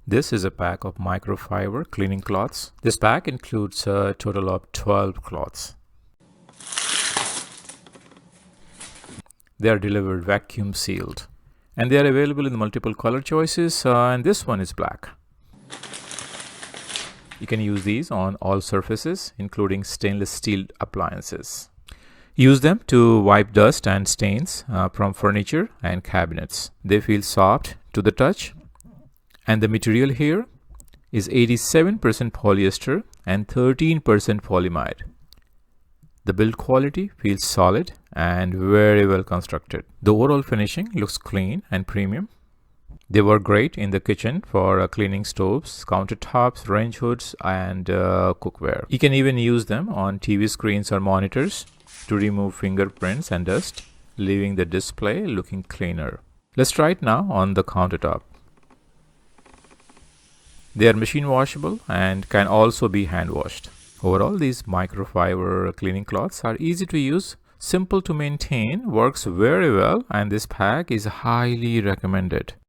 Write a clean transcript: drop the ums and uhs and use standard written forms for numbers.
This is a pack of microfiber cleaning cloths. This pack includes a total of 12 cloths. They are delivered vacuum sealed and they are available in multiple color choices, and this one is black. You can use these on all surfaces, including stainless steel appliances. Use them to wipe dust and stains from furniture and cabinets. They feel soft to the touch, and the material here is 87% polyester and 13% polyamide. The build quality feels solid and very well constructed. The overall finishing looks clean and premium. They work great in the kitchen for cleaning stoves, countertops, range hoods, and cookware. You can even use them on TV screens or monitors to remove fingerprints and dust, leaving the display looking cleaner. Let's try it now on the countertop. They are machine washable and can also be hand washed. Overall, these microfiber cleaning cloths are easy to use, simple to maintain, works very well, and this pack is highly recommended.